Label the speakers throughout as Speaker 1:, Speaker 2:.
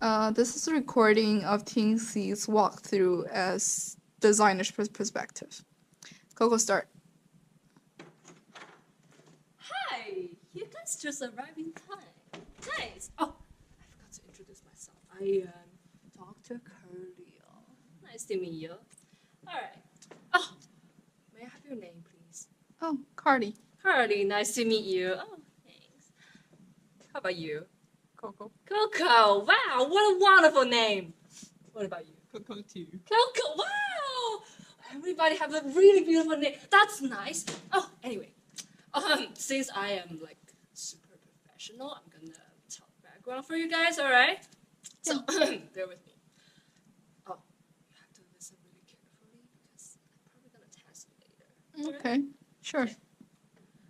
Speaker 1: This is a recording of Ting Xi's walkthrough as designer's perspective. Coco, start.
Speaker 2: Hi, you guys just arrived in time. Nice. Oh, I forgot to introduce myself. I am Dr. Curly. Nice to meet you. All right. Oh, may I have your name, please?
Speaker 1: Oh, Cardi.
Speaker 2: Curly, nice to meet you. Oh, thanks. How about you?
Speaker 1: Coco.
Speaker 2: Coco. Wow, what a wonderful name. What about you?
Speaker 1: Coco too.
Speaker 2: Coco. Wow. Everybody have a really beautiful name. That's nice. Oh, anyway. Since I am like super professional, I'm gonna tell the background for you guys, alright? So bear with me. Oh, you have to listen really carefully because I'm probably gonna test you later.
Speaker 1: Okay, sure.
Speaker 2: Okay.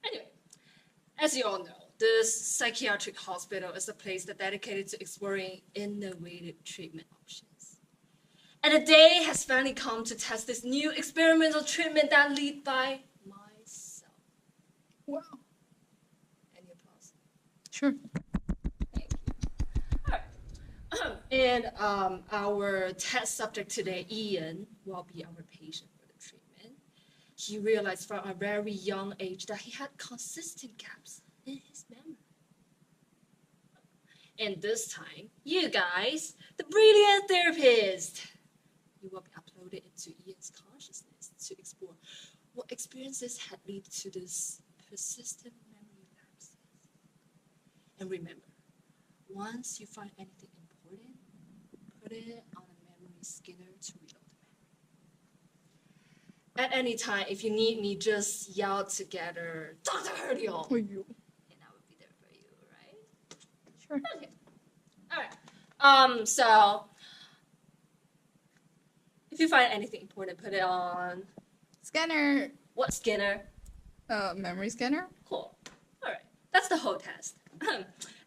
Speaker 2: Anyway, as you all know, this psychiatric hospital is a place that's dedicated to exploring innovative treatment options. And the day has finally come to test this new experimental treatment that lead by myself.
Speaker 1: Wow.
Speaker 2: Any applause?
Speaker 1: Sure.
Speaker 2: Thank you. All right. And our test subject today, Ian, will be our patient for the treatment. He realized from a very young age that he had consistent gaps in his memory. And this time, you guys, the brilliant therapist, you will be uploaded into Ian's consciousness to explore what experiences had led to this persistent memory lapses. And remember, once you find anything important, put it on a memory scanner to reload the memory. At any time, if you need me, just yell together, Dr. Herdiel!
Speaker 1: For you.
Speaker 2: And I will be there for you, right?
Speaker 1: Sure.
Speaker 2: Okay. Alright. So if you find anything important, put it on
Speaker 1: Scanner.
Speaker 2: what scanner?
Speaker 1: Memory scanner.
Speaker 2: Cool. Alright. That's the whole test.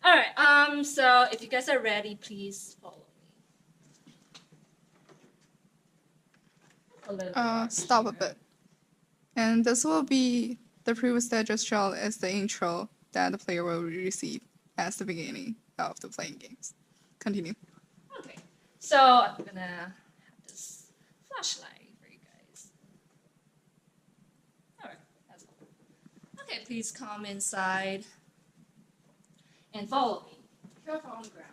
Speaker 2: Alright, so if you guys are ready, please follow me.
Speaker 1: Stop a bit. And this will be the previous that I just showed as the intro that the player will receive as the beginning of the playing games. Continue.
Speaker 2: Okay. So I'm gonna have this flashlight for you guys. Alright, that's cool. Okay, please come inside and follow me. Careful on the ground.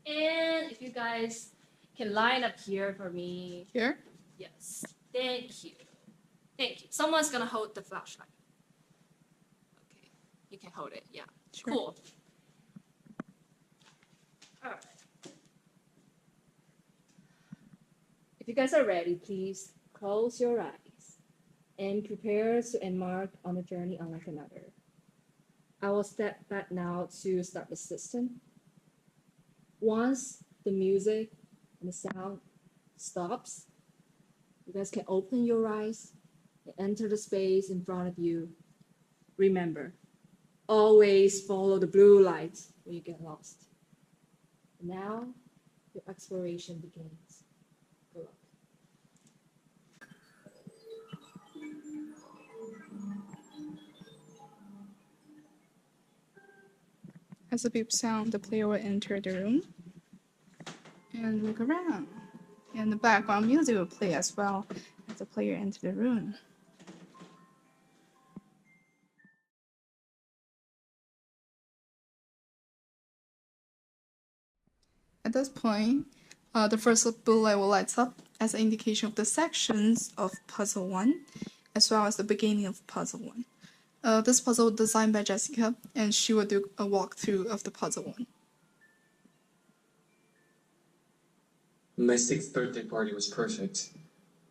Speaker 2: And if you guys can line up here for me.
Speaker 1: Here?
Speaker 2: Yes. Thank you. Thank you. Someone's gonna hold the flashlight. Okay. You can hold it. Yeah.
Speaker 1: Sure.
Speaker 2: Cool. Alright. If you guys are ready, please close your eyes and prepare to embark on a journey unlike another. I will step back now to start the system. Once the music and the sound stops, you guys can open your eyes and enter the space in front of you. Remember, always follow the blue light when you get lost. Now, your exploration begins. Good luck.
Speaker 1: As a beep sound, the player will enter the room and look around. And the background music will play as well as the player enters the room. At this point, the first blue light will light up as an indication of the sections of Puzzle 1, as well as the beginning of Puzzle 1. This puzzle was designed by Jessica, and she will do a walkthrough of the Puzzle 1.
Speaker 3: My 6th birthday party was perfect,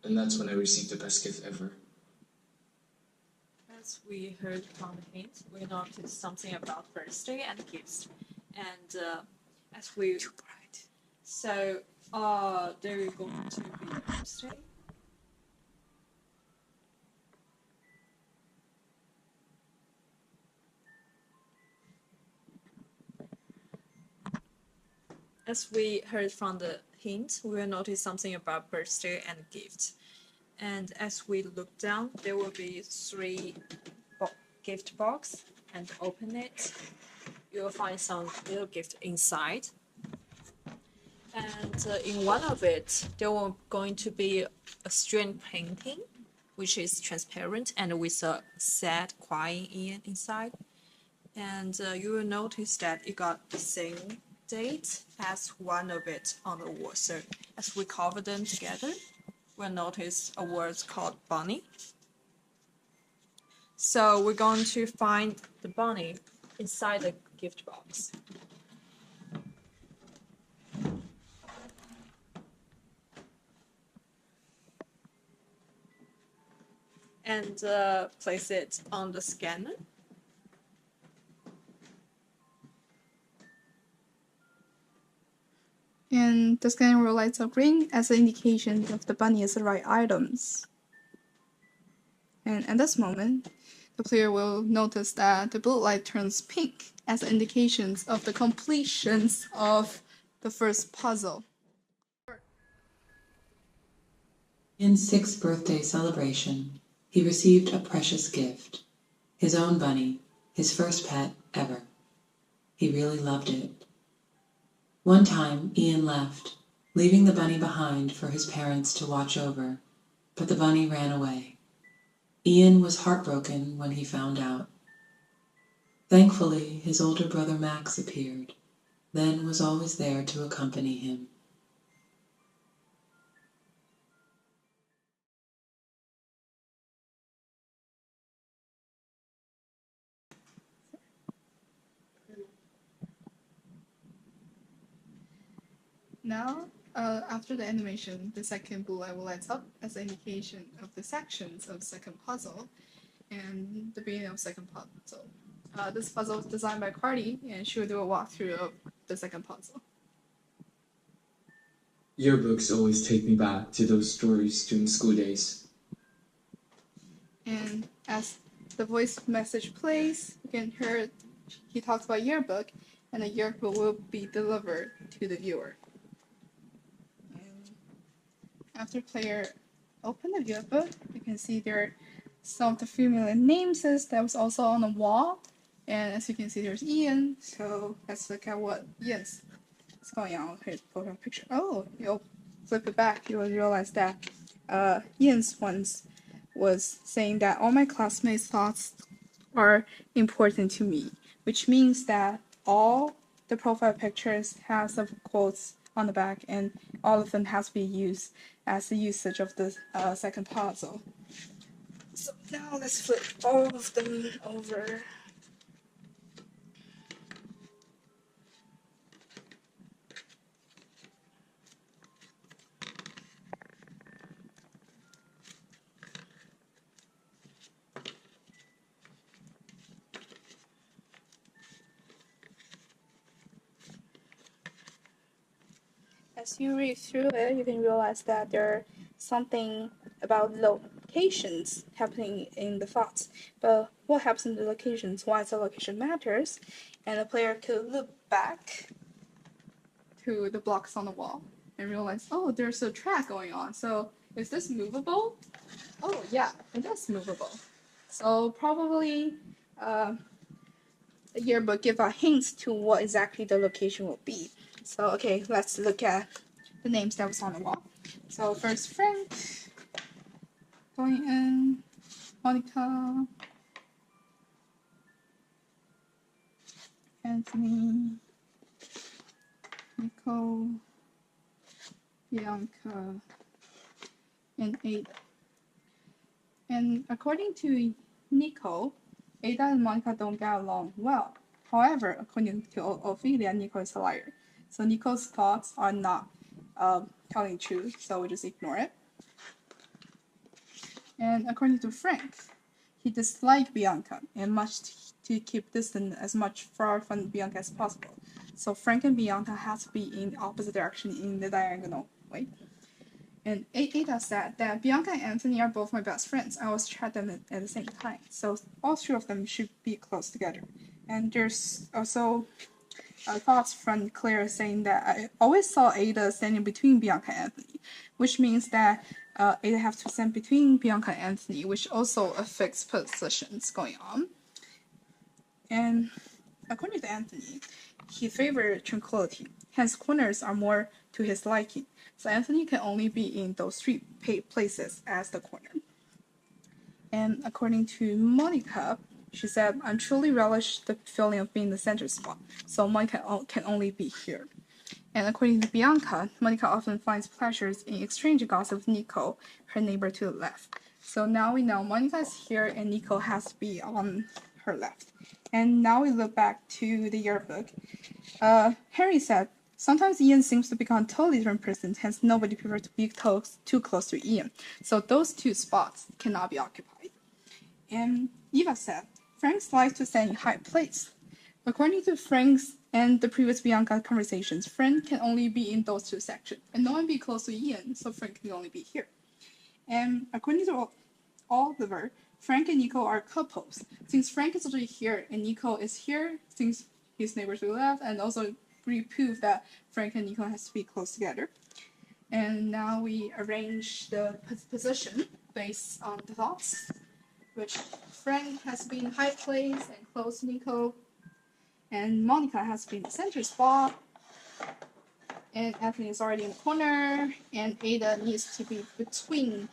Speaker 3: and that's when I received the best gift ever.
Speaker 4: As we heard from the hint, we noticed something about birthday and gifts. And as we... So, there going to be a birthday? As we heard from the hint, we will notice something about birthday and gift. And as we look down, there will be 3 gift box and open it, you will find some little gift inside. And in one of it, there will going to be a string painting, which is transparent and with a sad crying Ian inside. And you will notice that it got the same date as one of it on the wall. So as we cover them together, we'll notice a word called bunny. So we're going to find the bunny inside the gift box. And place it on the scanner.
Speaker 1: And the scanner will light up green as an indication of the bunny is the right items. And at this moment, the player will notice that the blue light turns pink as indications of the completions of the first puzzle.
Speaker 5: Ian's 6th birthday celebration, he received a precious gift. His own bunny, his first pet ever. He really loved it. One time, Ian left, leaving the bunny behind for his parents to watch over, but the bunny ran away. Ian was heartbroken when he found out. Thankfully, his older brother Max appeared, then was always there to accompany him.
Speaker 1: Now, after the animation, the second blue light will light up as an indication of the sections of second puzzle and the beginning of second puzzle. This puzzle was designed by Cardi, and she will do a walkthrough of the second puzzle.
Speaker 3: Yearbooks always take me back to those stories during school days.
Speaker 1: And as the voice message plays, you can hear he talks about yearbook, and the yearbook will be delivered to the viewer. And after player open the yearbook, you can see there are some of the familiar names that was also on the wall. And as you can see, there's Ian. So let's look at what Ian's is going on. Here's a photo picture. Oh, you'll flip it back, you will realize that Ian's ones was saying that all my classmates' thoughts are important to me, which means that all the profile pictures have some quotes on the back, and all of them has to be used as the usage of the second puzzle. So now let's flip all of them over. As you read through it, you can realize that there are something about locations happening in the thoughts. But what happens in the locations, why the location matters, and the player could look back to the blocks on the wall and realize, oh, there's a track going on. So is this movable? Oh yeah, it is movable. So probably the yearbook give a hint to what exactly the location will be. So, okay, let's look at the names that was on the wall. So first Frank, going in, Monica, Anthony, Nicole, Bianca, and Ada. And according to Nicole, Ada and Monica don't get along well. However, according to Ophelia, Nicole is a liar. So Nicole's thoughts are not telling truth, so we just ignore it. And according to Frank, he disliked Bianca and much to keep distance as much far from Bianca as possible. So Frank and Bianca have to be in the opposite direction in the diagonal way. And Ada said that Bianca and Anthony are both my best friends. I always chat them at the same time. So all three of them should be close together. And there's also thoughts from Claire saying that I always saw Ada standing between Bianca and Anthony, which means that Ada has to stand between Bianca and Anthony, which also affects positions going on. And according to Anthony, he favored tranquility, hence corners are more to his liking. So Anthony can only be in those three places as the corner. And according to Monica, she said, I truly relish the feeling of being the center spot, so Monica can only be here. And according to Bianca, Monica often finds pleasures in exchanging gossip with Nico, her neighbor to the left. So now we know Monica is here and Nico has to be on her left. And now we look back to the yearbook. Harry said, sometimes Ian seems to become a totally different person, hence nobody prefers to be too close to Ian. So those two spots cannot be occupied. And Eva said, Frank likes to stand in high place. According to Frank's and the previous Bianca conversations, Frank can only be in those two sections, and no one be close to Ian, so Frank can only be here. And according to Oliver, Frank and Nico are couples. Since Frank is already here and Nico is here, since his neighbors to the left, and also prove that Frank and Nico has to be close together. And now we arrange the position based on the thoughts, which Frank has been in high place and close to Nico, and Monica has been in the center spot, and Anthony is already in the corner, and Ada needs to be between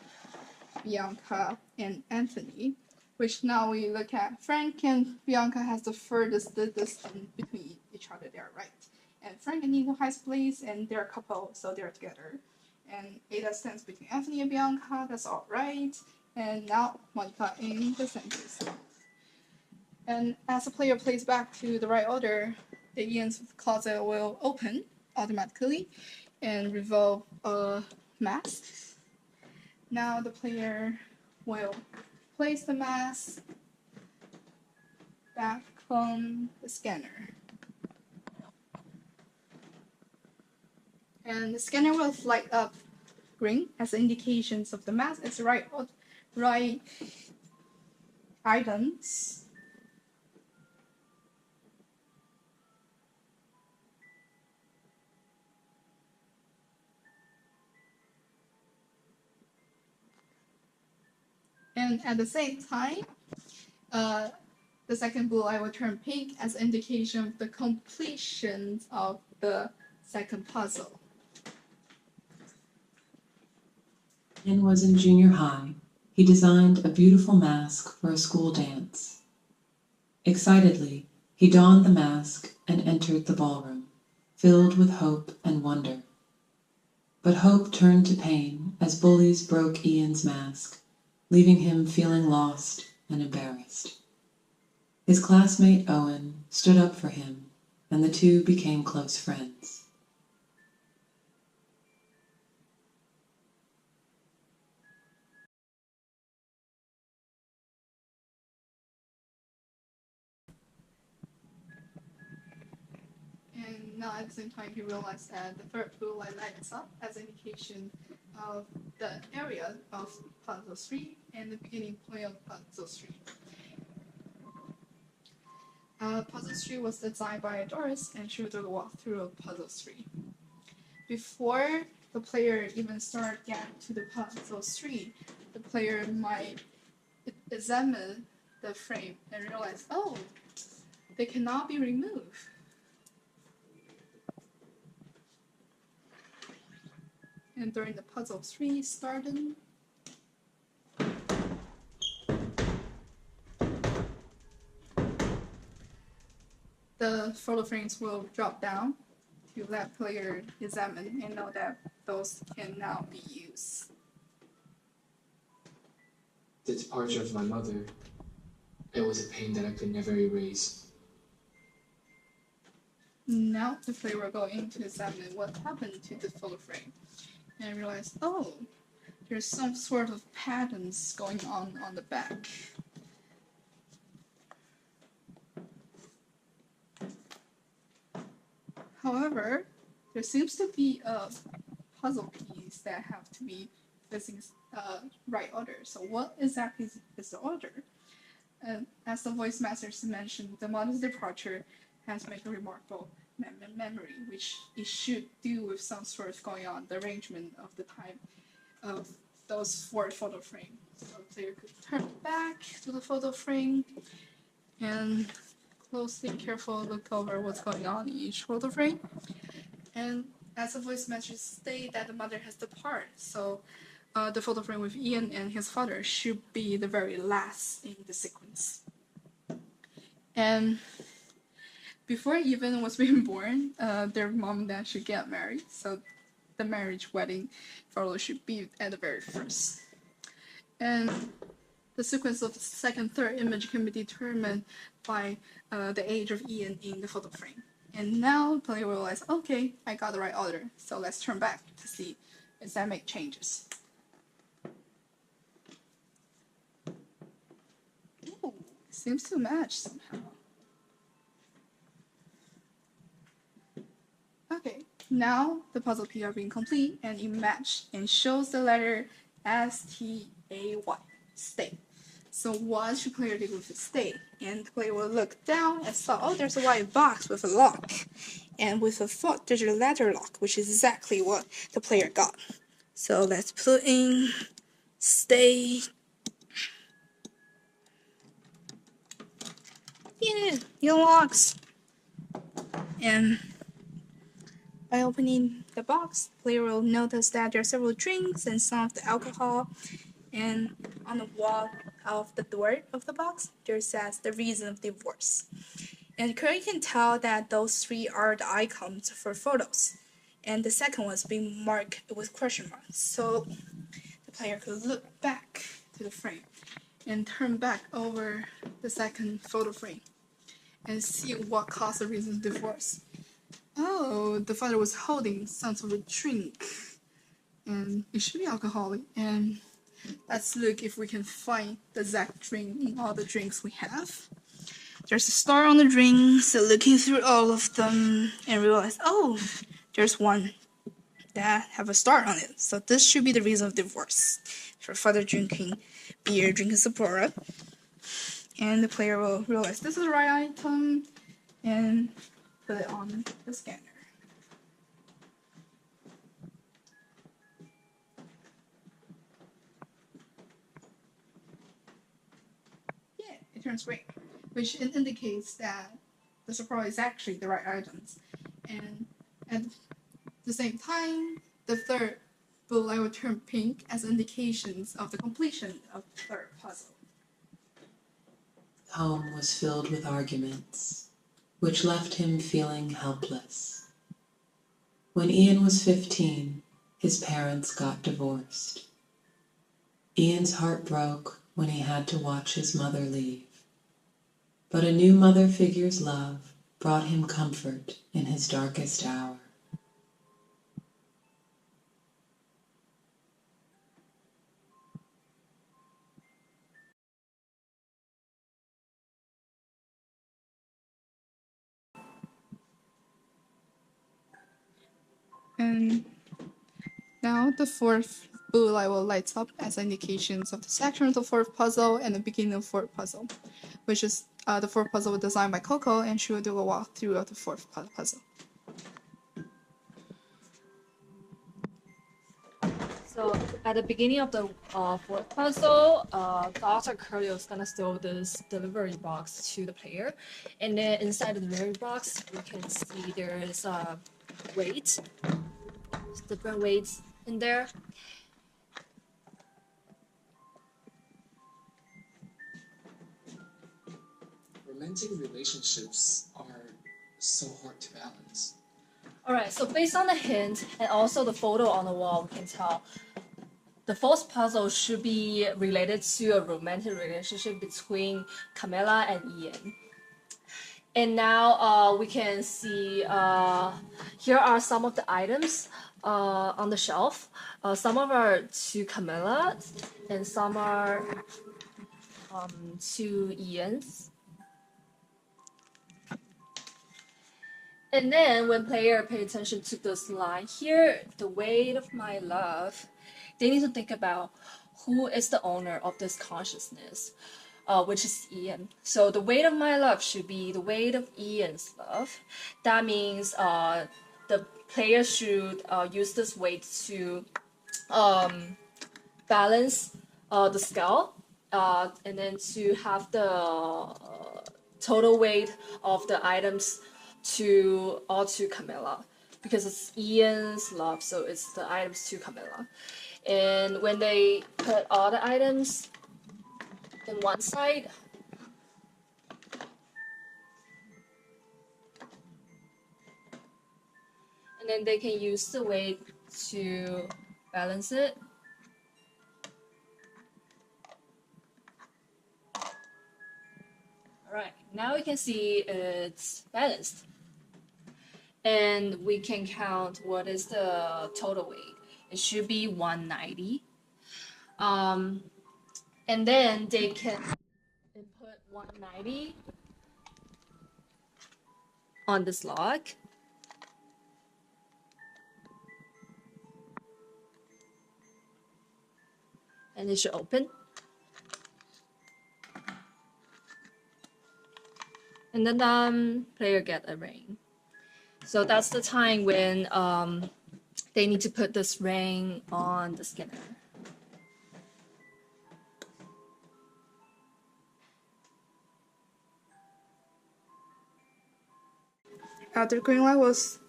Speaker 1: Bianca and Anthony, which now we look at Frank and Bianca has the furthest distance between each other, they're right. And Frank and Nico has place, and they're a couple, so they're together. And Ada stands between Anthony and Bianca, that's all right. And now Monica in the center spot. And as the player plays back to the right order, the Ian's closet will open automatically and revolve a mask. Now the player will place the mask back on the scanner. And the scanner will light up green as indications of the mask is right items. And at the same time, the second blue light will turn pink as indication of the completion of the second puzzle.
Speaker 5: Ian was in junior high. He designed a beautiful mask for a school dance. Excitedly, he donned the mask and entered the ballroom, filled with hope and wonder. But hope turned to pain as bullies broke Ian's mask, leaving him feeling lost and embarrassed. His classmate Owen stood up for him, and the two became close friends.
Speaker 1: And now at the same time, he realized that the third blue light lights up as an indication of the area of puzzle 3 and the beginning point of puzzle 3. Puzzle 3 was designed by Doris, and she will do the walkthrough of puzzle 3. Before the player even start getting to the puzzle 3, the player might examine the frame and realize, oh, they cannot be removed. And during the puzzle 3 starting, the photo frames will drop down to let player examine and know that those can now be used.
Speaker 3: The departure of my mother, it was a pain that I could never erase.
Speaker 1: Now the player will go in to examine what happened to the photo frame and realize, oh, there's some sort of patterns going on the back. However, there seems to be a puzzle piece that have to be facing right order. So what exactly is the order? As the voice masters mentioned, the mother's departure has made a remarkable memory, which it should do with some sort of going on, the arrangement of the time of those 4 photo frames. So the player could turn back to the photo frame and closely, careful look over what's going on in each photo frame. And as the voice messages state that the mother has departed, so the photo frame with Ian and his father should be the very last in the sequence. And before Ian was being born, their mom and dad should get married, so the marriage wedding photo should be at the very first. And the sequence of the second, third image can be determined by the age of Ian in the photo frame. And now the player will realize, okay, I got the right order, so let's turn back to see if that make changes. Ooh, seems to match somehow. Okay, now the puzzle piece are being complete and it matched and shows the letter S-T-A-Y, stay. So what should player do with the stay? And the player will look down and saw, oh, there's a white box with a lock. And with a 4-digit letter lock, which is exactly what the player got. So let's put in stay. Yeah, it unlocks. And by opening the box, player will notice that there are several drinks and some of the alcohol. And on the wall of the door of the box, there says the reason of divorce. And you can tell that those three are the icons for photos. And the second one is being marked with question marks. So the player could look back to the frame and turn back over the second photo frame and see what caused the reason of divorce. Oh, the father was holding some sort of drink, and it should be alcoholic. And let's look if we can find the exact drink in all the drinks we have. There's a star on the drink, so looking through all of them and realize, oh, there's one that have a star on it. So this should be the reason of divorce. For father drinking beer, drinking Sapporo. And the player will realize this is the right item and put it on the scanner. Yeah, it turns green, which indicates that the Sapporo is actually the right items. And at the same time, the third blue light will turn pink as indications of the completion of the third puzzle.
Speaker 5: Home was filled with arguments, which left him feeling helpless. When Ian was 15, his parents got divorced. Ian's heart broke when he had to watch his mother leave. But a new mother figure's love brought him comfort in his darkest hour.
Speaker 1: And now the fourth blue light will light up as indications of the section of the fourth puzzle and the beginning of the fourth puzzle, which is the fourth puzzle was designed by Coco, and she will do a walkthrough of the fourth puzzle.
Speaker 2: So at the beginning of the fourth puzzle, Dr. Curly is gonna throw this delivery box to the player, and then inside the delivery box, we can see there is a weight, different weights in there.
Speaker 3: Romantic relationships are so hard to balance.
Speaker 2: Alright, so based on the hint and also the photo on the wall, we can tell the fourth puzzle should be related to a romantic relationship between Camilla and Ian. And now we can see here are some of the items on the shelf. Some of are to Camilla and some are to Ian's. And then when player pay attention to this line here, the weight of my love, they need to think about who is the owner of this consciousness, which is Ian. So the weight of my love should be the weight of Ian's love. That means the player should use this weight to balance the scale, and then to have the total weight of the items to all to Camilla, because it's Ian's love, so it's the items to Camilla. And when they put all the items in one side, and then they can use the weight to balance it. Alright, now we can see it's balanced. And we can count what is the total weight. It should be 190. And then they can put 190 on this lock. And it should open. And then player get a ring. So that's the time when they need to put this ring on the scanner.
Speaker 1: The green light was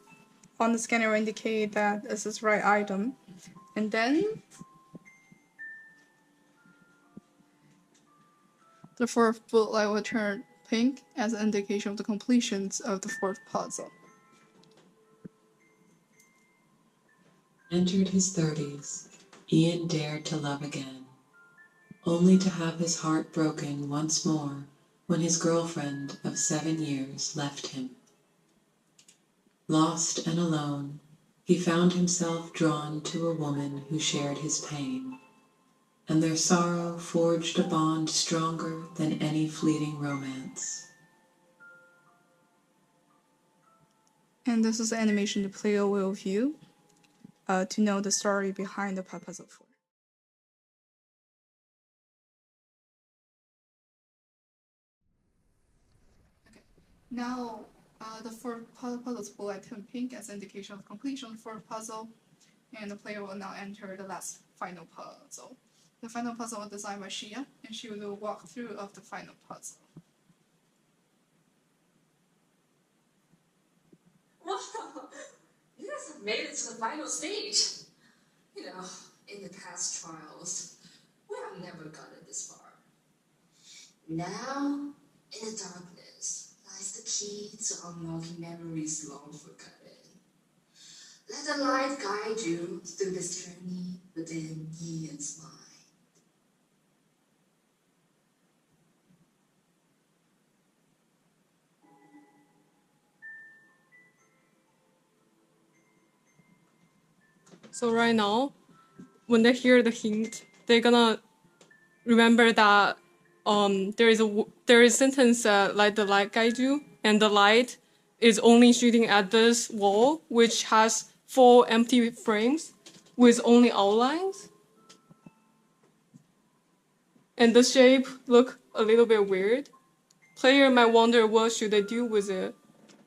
Speaker 1: on the scanner indicate that this is the right item. And then the fourth bullet light will turn pink as an indication of the completion of the fourth puzzle.
Speaker 5: Entered his 30s, Ian dared to love again, only to have his heart broken once more when his girlfriend of 7 years left him. Lost and alone, he found himself drawn to a woman who shared his pain, and their sorrow forged a bond stronger than any fleeting romance.
Speaker 1: And this is the animation the player will view to know the story behind the puzzle 4. Okay, now the fourth puzzle will light turn pink as indication of completion for the puzzle, and the player will now enter the last final puzzle. The final puzzle was designed by Shia, and she will do a walkthrough of the final puzzle.
Speaker 2: Wow, you guys have made it to the final stage. You know, in the past trials, we have never gotten this far. Now, in the darkness, lies the key to unlocking memories long forgotten. Let the light guide you through this journey within Ian's mind.
Speaker 6: So right now, when they hear the hint, they're gonna remember that there is sentence let the light guide you, and the light is only shooting at this wall, which has 4 empty frames with only outlines. And the shape look a little bit weird. Player might wonder what should they do with it.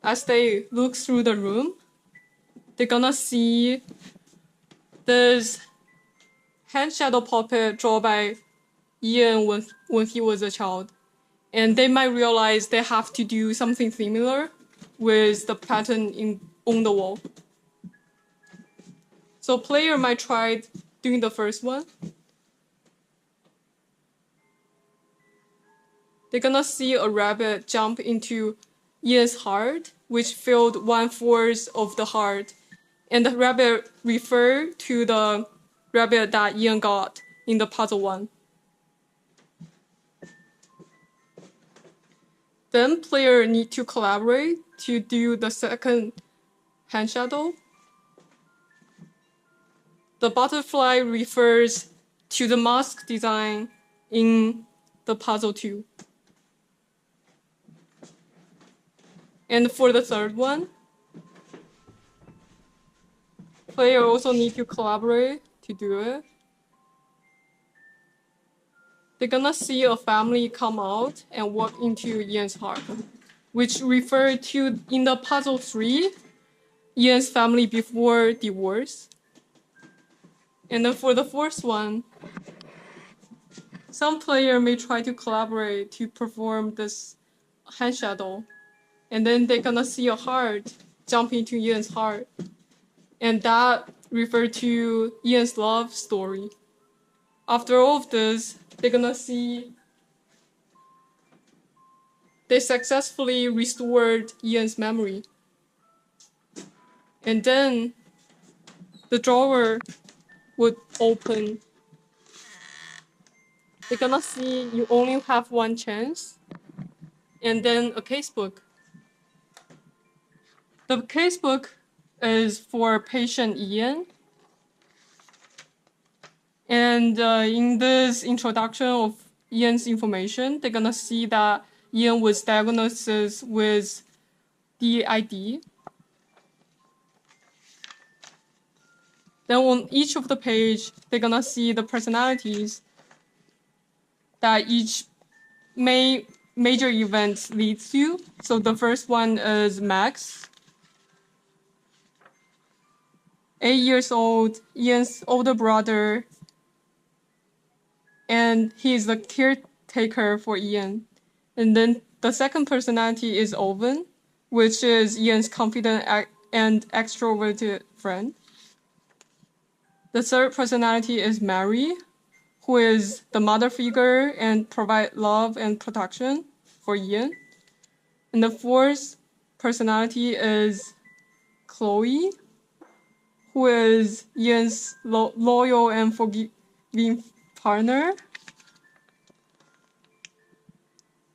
Speaker 6: As they look through the room, they're gonna see this hand shadow puppet drawn by Ian when he was a child. And they might realize they have to do something similar with the pattern on the wall. So player might try doing the first one. They're gonna see a rabbit jump into Ian's heart, which filled 1/4 of the heart. And the rabbit refer to the rabbit that Ian got in the puzzle 1. Then player need to collaborate to do the second hand shadow. The butterfly refers to the mask design in the puzzle 2. And for the third one, player also need to collaborate to do it. They're gonna see a family come out and walk into Ian's heart, which refer to in the puzzle 3, Ian's family before divorce. And then for the fourth one, some player may try to collaborate to perform this hand shadow. And then they're gonna see a heart jump into Ian's heart. And that referred to Ian's love story. After all of this, they're gonna see they successfully restored Ian's memory. And then the drawer would open. They're gonna see you only have one chance. And then a casebook. The casebook is for patient Ian. And in this introduction of Ian's information, they're gonna see that Ian was diagnosed with DID. Then on each of the page, they're gonna see the personalities that each major event leads to. So the first one is Max, 8 years old, Ian's older brother, and he is the caretaker for Ian. And then the second personality is Owen, which is Ian's confident and extroverted friend. The third personality is Mary, who is the mother figure and provide love and protection for Ian. And the fourth personality is Chloe, who is Ian's loyal and forgiving partner.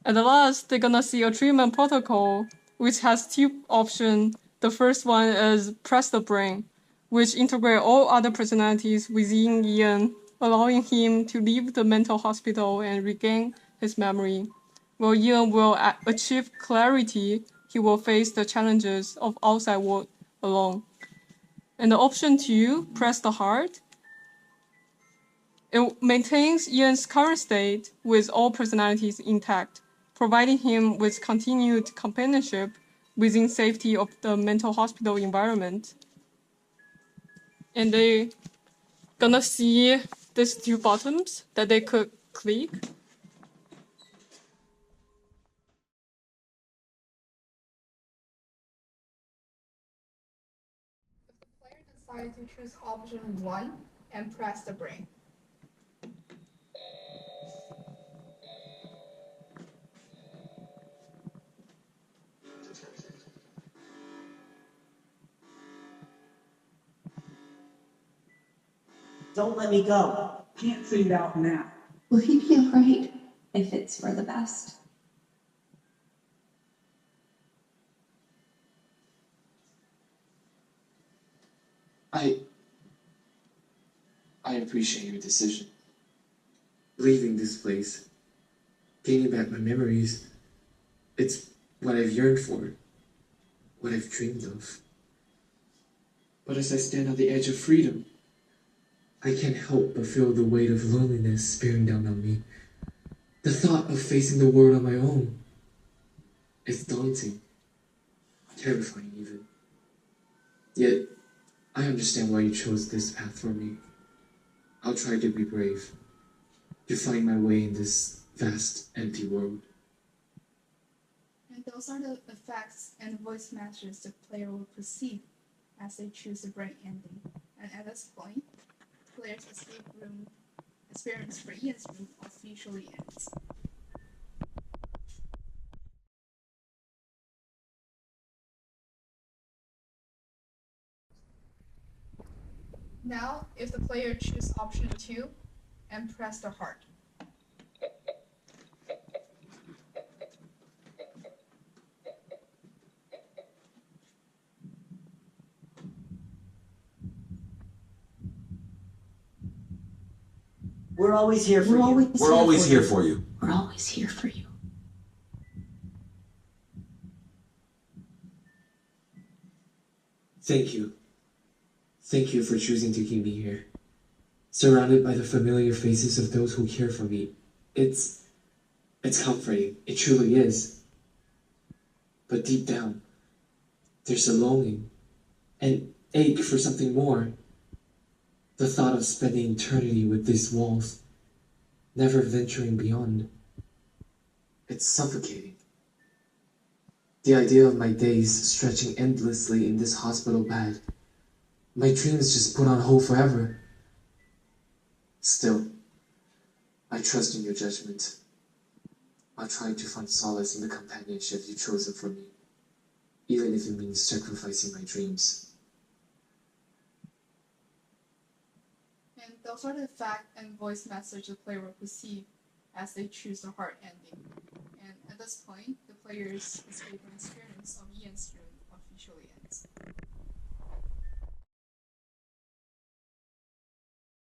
Speaker 6: At the last, they're gonna see a treatment protocol, which has two options. The first one is press the brain, which integrate all other personalities within Ian, allowing him to leave the mental hospital and regain his memory. While Ian will achieve clarity, he will face the challenges of outside world alone. And the option 2, press the heart, it maintains Ian's current state with all personalities intact, providing him with continued companionship within safety of the mental hospital environment. And they gonna see these two buttons that they could click.
Speaker 1: If the player decides to choose option 1 and press the brain.
Speaker 7: Don't let me go. Can't say it out now.
Speaker 8: Will he be alright if it's for the best?
Speaker 3: I appreciate your decision. Leaving this place, gaining back my memories, it's what I've yearned for, what I've dreamed of. But as I stand on the edge of freedom, I can't help but feel the weight of loneliness bearing down on me. The thought of facing the world on my own is daunting, terrifying even. Yet, I understand why you chose this path for me. I'll try to be brave, to find my way in this vast, empty world.
Speaker 1: And those are the effects and voice matches the player will perceive as they choose the brain ending. And at this point, the player's escape room experience for Ian's room officially ends. Now, if the player chooses option 2 and press the heart.
Speaker 7: We're always here for you.
Speaker 9: We're always here for you.
Speaker 8: We're always here for you.
Speaker 3: Thank you. Thank you for choosing to keep me here. Surrounded by the familiar faces of those who care for me. It's comforting. It truly is. But deep down, there's a longing, an ache for something more. The thought of spending eternity with these walls, never venturing beyond. It's suffocating. The idea of my days stretching endlessly in this hospital bed, my dreams just put on hold forever. Still, I trust in your judgment. I'll try to find solace in the companionship you've chosen for me, even if it means sacrificing my dreams.
Speaker 1: And those are the fact and voice message the player will receive as they choose the hard ending. And at this point, the player's escaping experience of Ian's dream officially ends.